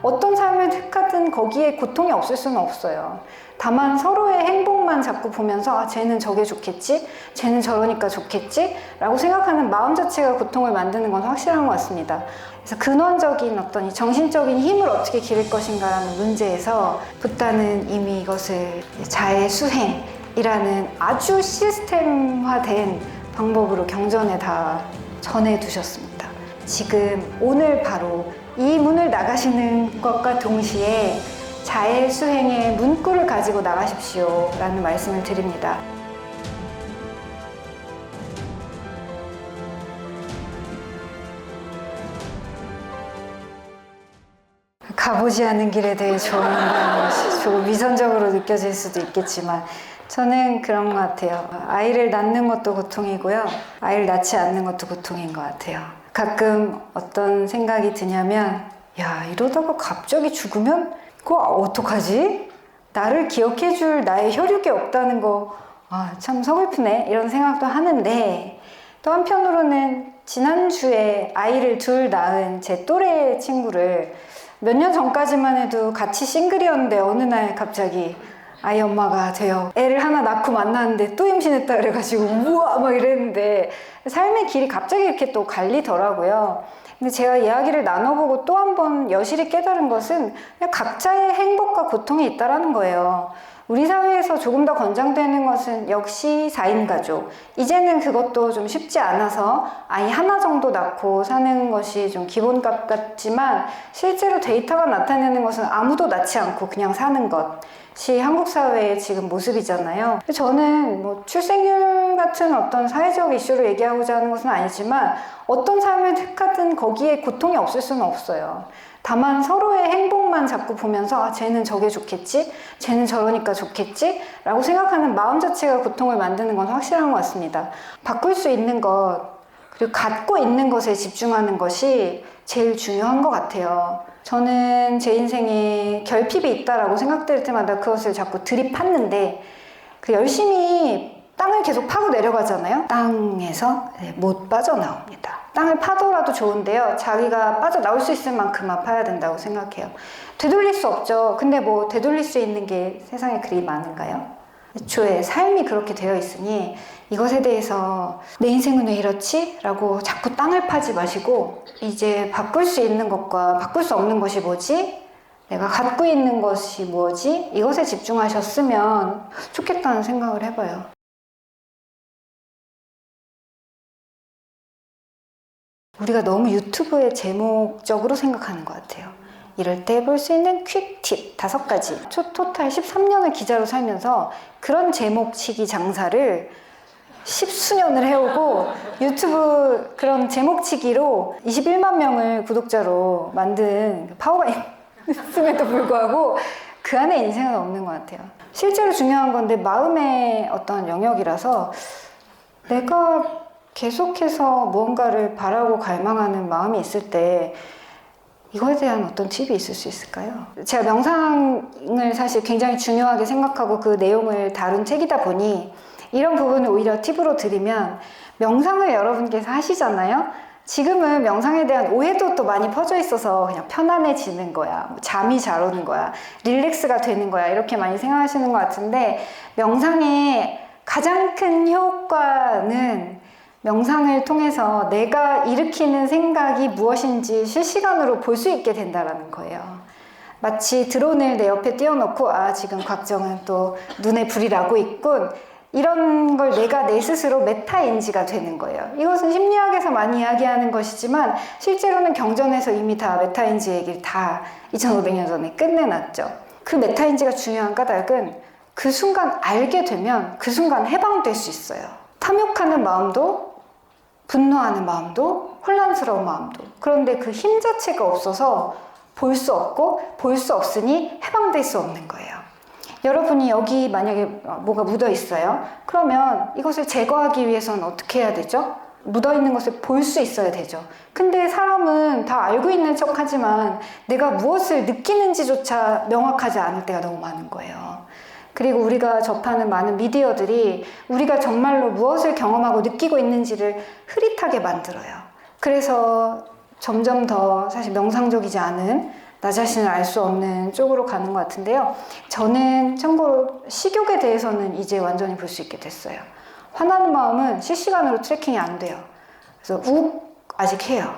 어떤 삶을 택하든 거기에 고통이 없을 수는 없어요. 다만 서로의 행복만 자꾸 보면서 아, 쟤는 저게 좋겠지? 쟤는 저러니까 좋겠지? 라고 생각하는 마음 자체가 고통을 만드는 건 확실한 것 같습니다. 그래서 근원적인 어떤 이 정신적인 힘을 어떻게 기를 것인가라는 문제에서 붓다는 이미 이것을 자해 수행이라는 아주 시스템화된 방법으로 경전에 다 전해두셨습니다. 지금 오늘 바로 이 문을 나가시는 것과 동시에 자해 수행의 문구를 가지고 나가십시오 라는 말씀을 드립니다. 가보지 않은 길에 대해 조금 위선적으로 느껴질 수도 있겠지만 저는 그런 것 같아요. 아이를 낳는 것도 고통이고요. 아이를 낳지 않는 것도 고통인 것 같아요. 가끔 어떤 생각이 드냐면 야, 이러다가 갑자기 죽으면 그거 어떡하지? 나를 기억해줄 나의 혈육이 없다는 거 참 서글프네 이런 생각도 하는데 또 한편으로는 지난주에 아이를 둘 낳은 제 또래 친구를 몇 년 전까지만 해도 같이 싱글이었는데 어느 날 갑자기 아이 엄마가 돼요. 애를 하나 낳고 만났는데 또 임신했다 그래가지고 우와 막 이랬는데 삶의 길이 갑자기 이렇게 또 갈리더라고요. 근데 제가 이야기를 나눠보고 또 한 번 여실히 깨달은 것은 그냥 각자의 행복과 고통이 있다라는 거예요. 우리 사회에서 조금 더 권장되는 것은 역시 4인 가족. 이제는 그것도 좀 쉽지 않아서 아이 하나 정도 낳고 사는 것이 좀 기본값 같지만 실제로 데이터가 나타내는 것은 아무도 낳지 않고 그냥 사는 것이 한국 사회의 지금 모습이잖아요. 저는 뭐 출생률 같은 어떤 사회적 이슈를 얘기하고자 하는 것은 아니지만 어떤 삶을 택하든 거기에 고통이 없을 수는 없어요. 다만 서로의 행복만 자꾸 보면서 아, 쟤는 저게 좋겠지? 쟤는 저러니까 좋겠지? 라고 생각하는 마음 자체가 고통을 만드는 건 확실한 것 같습니다. 바꿀 수 있는 것, 그리고 갖고 있는 것에 집중하는 것이 제일 중요한 것 같아요. 저는 제 인생에 결핍이 있다라고 생각될 때마다 그것을 자꾸 들이팠는데 열심히 땅을 계속 파고 내려가잖아요. 땅에서 못 빠져나옵니다. 땅을 파더라도 좋은데요. 자기가 빠져나올 수 있을 만큼만 파야 된다고 생각해요. 되돌릴 수 없죠. 근데 뭐 되돌릴 수 있는 게 세상에 그리 많은가요? 애초에 삶이 그렇게 되어 있으니 이것에 대해서 내 인생은 왜 이렇지? 라고 자꾸 땅을 파지 마시고 이제 바꿀 수 있는 것과 바꿀 수 없는 것이 뭐지? 내가 갖고 있는 것이 뭐지? 이것에 집중하셨으면 좋겠다는 생각을 해봐요. 우리가 너무 유튜브의 제목적으로 생각하는 것 같아요. 이럴 때 볼 수 있는 퀵팁 5가지. 토탈 13년을 기자로 살면서 그런 제목치기 장사를 10수년을 해오고 유튜브 그런 제목치기로 21만 명을 구독자로 만든 파워가 있음에도 불구하고 그 안에 인생은 없는 것 같아요. 실제로 중요한 건데 마음의 어떤 영역이라서 내가 계속해서 무언가를 바라고 갈망하는 마음이 있을 때 이거에 대한 어떤 팁이 있을 수 있을까요? 제가 명상을 사실 굉장히 중요하게 생각하고 그 내용을 다룬 책이다 보니 이런 부분을 오히려 팁으로 드리면 명상을 여러분께서 하시잖아요? 지금은 명상에 대한 오해도 또 많이 퍼져 있어서 그냥 편안해지는 거야, 뭐 잠이 잘 오는 거야, 릴렉스가 되는 거야 이렇게 많이 생각하시는 것 같은데 명상의 가장 큰 효과는 명상을 통해서 내가 일으키는 생각이 무엇인지 실시간으로 볼 수 있게 된다는 거예요. 마치 드론을 내 옆에 띄워놓고 아 지금 곽정은 또 눈에 불이 나고 있군 이런 걸 내가 내 스스로 메타인지가 되는 거예요. 이것은 심리학에서 많이 이야기하는 것이지만 실제로는 경전에서 이미 다 메타인지 얘기를 다 2500년 전에 끝내놨죠. 그 메타인지가 중요한 까닭은 그 순간 알게 되면 그 순간 해방될 수 있어요. 탐욕하는 마음도 분노하는 마음도 혼란스러운 마음도 그런데 그 힘 자체가 없어서 볼 수 없고 볼 수 없으니 해방될 수 없는 거예요. 여러분이 여기 만약에 뭐가 묻어 있어요. 그러면 이것을 제거하기 위해서는 어떻게 해야 되죠? 묻어 있는 것을 볼 수 있어야 되죠. 근데 사람은 다 알고 있는 척 하지만 내가 무엇을 느끼는지조차 명확하지 않을 때가 너무 많은 거예요. 그리고 우리가 접하는 많은 미디어들이 우리가 정말로 무엇을 경험하고 느끼고 있는지를 흐릿하게 만들어요. 그래서 점점 더 사실 명상적이지 않은 나 자신을 알 수 없는 쪽으로 가는 것 같은데요. 저는 참고로 식욕에 대해서는 이제 완전히 볼 수 있게 됐어요. 화나는 마음은 실시간으로 트래킹이 안 돼요. 그래서 아직 해요.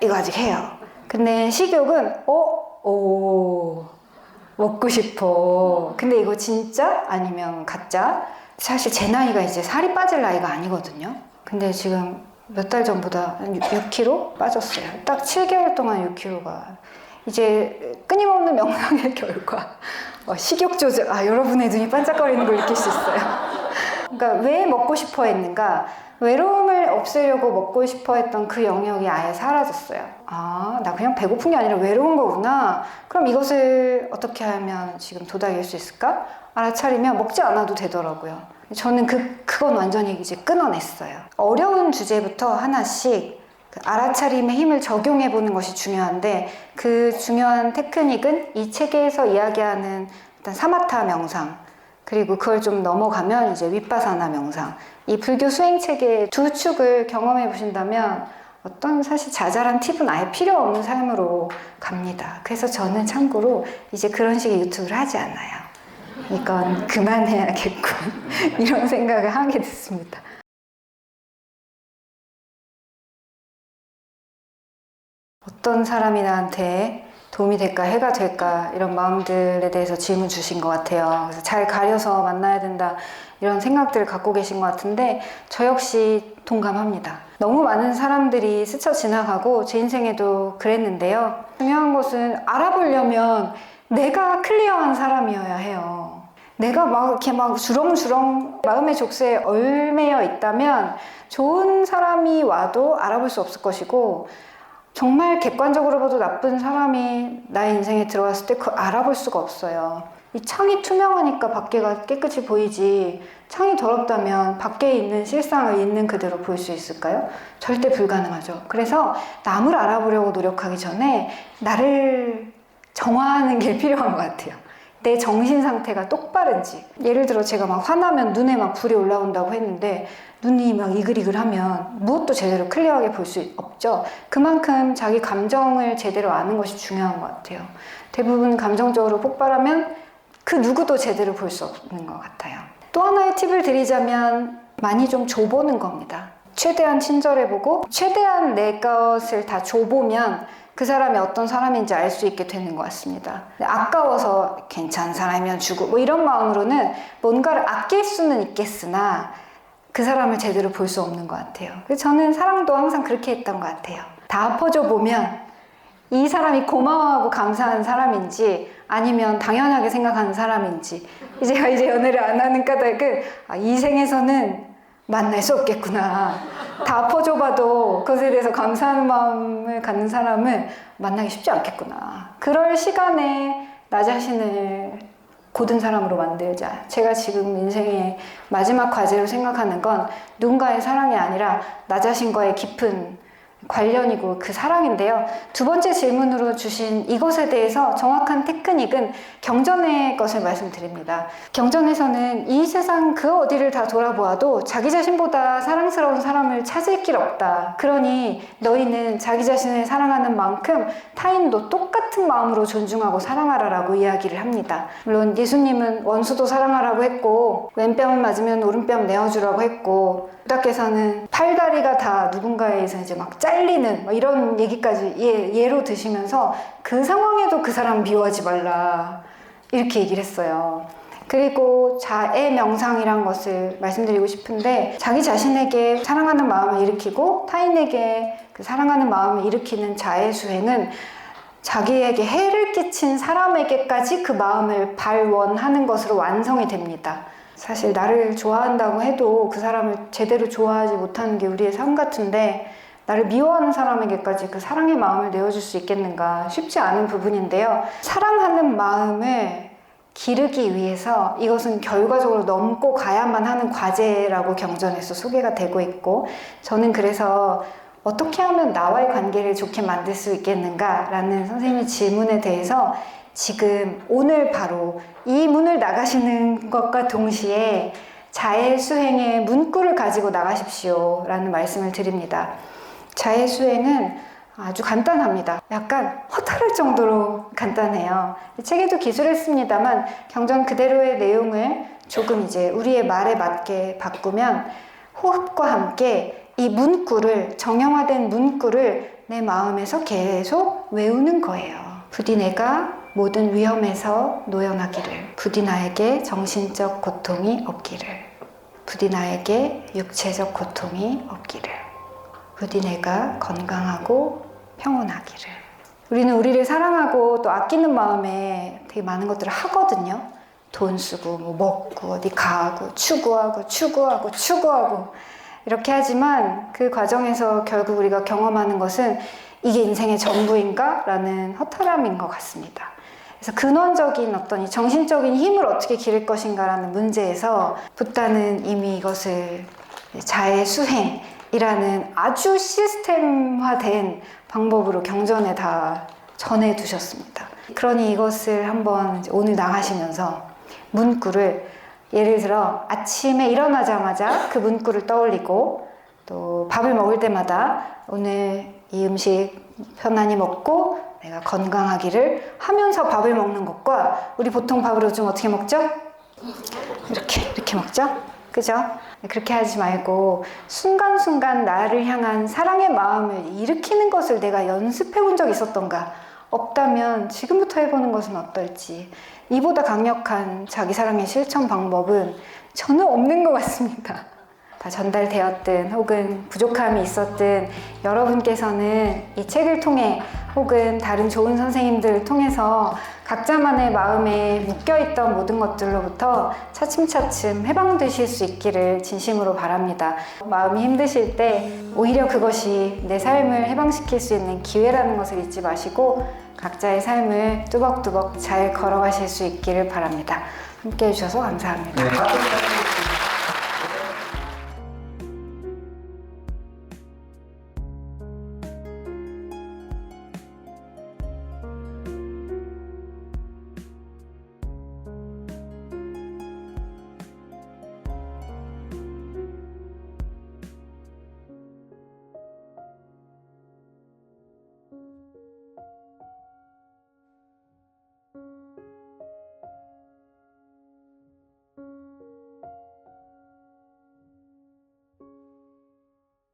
이거 아직 해요. 근데 식욕은 먹고 싶어. 근데 이거 진짜? 아니면 가짜? 사실 제 나이가 이제 살이 빠질 나이가 아니거든요. 근데 지금 몇 달 전보다 6kg 빠졌어요. 딱 7개월 동안 6kg가. 이제 끊임없는 명상의 결과. 식욕 조절. 여러분의 눈이 반짝거리는 걸 느낄 수 있어요. 그러니까 왜 먹고 싶어 했는가? 외로움을 없애려고 먹고 싶어 했던 그 영역이 아예 사라졌어요. 나 그냥 배고픈 게 아니라 외로운 거구나. 그럼 이것을 어떻게 하면 지금 도닥일 수 있을까? 알아차리면 먹지 않아도 되더라고요. 저는 그건 완전히 이제 끊어냈어요. 어려운 주제부터 하나씩 알아차림의 힘을 적용해 보는 것이 중요한데, 그 중요한 테크닉은 이 책에서 이야기하는 일단 사마타 명상, 그리고 그걸 좀 넘어가면 이제 윗바사나 명상, 이 불교 수행책의 두 축을 경험해 보신다면 어떤 사실 자잘한 팁은 아예 필요 없는 삶으로 갑니다. 그래서 저는 참고로 이제 그런 식의 유튜브를 하지 않아요. 이건 그만해야겠군 이런 생각을 하게 됐습니다. 어떤 사람이 나한테 도움이 될까, 해가 될까, 이런 마음들에 대해서 질문 주신 것 같아요. 그래서 잘 가려서 만나야 된다, 이런 생각들을 갖고 계신 것 같은데, 저 역시 동감합니다. 너무 많은 사람들이 스쳐 지나가고 제 인생에도 그랬는데요. 중요한 것은 알아보려면 내가 클리어한 사람이어야 해요. 내가 이렇게 주렁주렁 마음의 족쇄에 얽매여 있다면 좋은 사람이 와도 알아볼 수 없을 것이고, 정말 객관적으로 봐도 나쁜 사람이 나의 인생에 들어왔을 때 그걸 알아볼 수가 없어요. 이 창이 투명하니까 밖에가 깨끗이 보이지, 창이 더럽다면 밖에 있는 실상을 있는 그대로 볼 수 있을까요? 절대 불가능하죠. 그래서 남을 알아보려고 노력하기 전에 나를 정화하는 게 필요한 것 같아요. 내 정신 상태가 똑바른지. 예를 들어 제가 막 화나면 눈에 막 불이 올라온다고 했는데, 눈이 막 이글이글하면 무엇도 제대로 클리어하게 볼 수 없죠. 그만큼 자기 감정을 제대로 아는 것이 중요한 것 같아요. 대부분 감정적으로 폭발하면 그 누구도 제대로 볼 수 없는 것 같아요. 또 하나의 팁을 드리자면 많이 좀 줘보는 겁니다. 최대한 친절해보고 최대한 내 것을 다 줘보면 그 사람이 어떤 사람인지 알 수 있게 되는 것 같습니다. 아까워서 괜찮은 사람이면 주고 이런 마음으로는 뭔가를 아낄 수는 있겠으나 그 사람을 제대로 볼 수 없는 것 같아요. 그래서 저는 사랑도 항상 그렇게 했던 것 같아요. 다 퍼줘 보면 이 사람이 고마워하고 감사한 사람인지 아니면 당연하게 생각하는 사람인지, 제가 이제 연애를 안 하는 까닭은 이 생에서는 만날 수 없겠구나. 다 퍼줘봐도 그것에 대해서 감사하는 마음을 갖는 사람을 만나기 쉽지 않겠구나. 그럴 시간에 나 자신을 고든 사람으로 만들자. 제가 지금 인생의 마지막 과제로 생각하는 건 누군가의 사랑이 아니라 나 자신과의 깊은 관련이고 그 사랑인데요. 두 번째 질문으로 주신 이것에 대해서 정확한 테크닉은 경전의 것을 말씀드립니다. 경전에서는 이 세상 그 어디를 다 돌아보아도 자기 자신보다 사랑스러운 사람을 찾을 길 없다. 그러니 너희는 자기 자신을 사랑하는 만큼 타인도 똑같은 마음으로 존중하고 사랑하라라고 이야기를 합니다. 물론 예수님은 원수도 사랑하라고 했고, 왼뺨을 맞으면 오른뺨 내어주라고 했고, 부다께서는 팔다리가 다 누군가에 의해서 이제 막 잘리는 이런 얘기까지 예로 드시면서 그 상황에도 그 사람 미워하지 말라 이렇게 얘기를 했어요. 그리고 자애 명상이란 것을 말씀드리고 싶은데, 자기 자신에게 사랑하는 마음을 일으키고 타인에게 그 사랑하는 마음을 일으키는 자애 수행은 자기에게 해를 끼친 사람에게까지 그 마음을 발원하는 것으로 완성이 됩니다. 사실 나를 좋아한다고 해도 그 사람을 제대로 좋아하지 못하는 게 우리의 삶 같은데, 나를 미워하는 사람에게까지 그 사랑의 마음을 내어줄 수 있겠는가 쉽지 않은 부분인데요. 사랑하는 마음을 기르기 위해서 이것은 결과적으로 넘고 가야만 하는 과제라고 경전에서 소개가 되고 있고, 저는 그래서 어떻게 하면 나와의 관계를 좋게 만들 수 있겠는가 라는 선생님의 질문에 대해서 지금 오늘 바로 이 문을 나가시는 것과 동시에 자애 수행의 문구를 가지고 나가십시오 라는 말씀을 드립니다. 자애 수행은 아주 간단합니다. 약간 허탈할 정도로 간단해요. 책에도 기술했습니다만 경전 그대로의 내용을 조금 이제 우리의 말에 맞게 바꾸면 호흡과 함께 이 문구를, 정형화된 문구를 내 마음에서 계속 외우는 거예요. 부디 내가 모든 위험에서 노연하기를, 부디 나에게 정신적 고통이 없기를, 부디 나에게 육체적 고통이 없기를, 부디 내가 건강하고 평온하기를. 우리는 우리를 사랑하고 또 아끼는 마음에 되게 많은 것들을 하거든요. 돈 쓰고 뭐 먹고 어디 가고 추구하고 이렇게 하지만 그 과정에서 결국 우리가 경험하는 것은 이게 인생의 전부인가? 라는 허탈함인 것 같습니다. 그래서 근원적인 어떤 이 정신적인 힘을 어떻게 기를 것인가 라는 문제에서 붓다는 이미 이것을 자해 수행이라는 아주 시스템화된 방법으로 경전에 다 전해두셨습니다. 그러니 이것을 한번 오늘 나가시면서 문구를 예를 들어 아침에 일어나자마자 그 문구를 떠올리고 또 밥을 먹을 때마다 오늘 이 음식 편안히 먹고 내가 건강하기를 하면서 밥을 먹는 것과 우리 보통 밥을 요즘 어떻게 먹죠? 이렇게 먹죠? 그죠? 그렇게 하지 말고 순간순간 나를 향한 사랑의 마음을 일으키는 것을 내가 연습해 본 적 있었던가? 없다면 지금부터 해보는 것은 어떨지. 이보다 강력한 자기 사랑의 실천 방법은 저는 없는 것 같습니다. 다 전달되었든 혹은 부족함이 있었든 여러분께서는 이 책을 통해 혹은 다른 좋은 선생님들을 통해서 각자만의 마음에 묶여있던 모든 것들로부터 차츰차츰 해방되실 수 있기를 진심으로 바랍니다. 마음이 힘드실 때 오히려 그것이 내 삶을 해방시킬 수 있는 기회라는 것을 잊지 마시고 각자의 삶을 뚜벅뚜벅 잘 걸어가실 수 있기를 바랍니다. 함께 해주셔서 감사합니다. 네.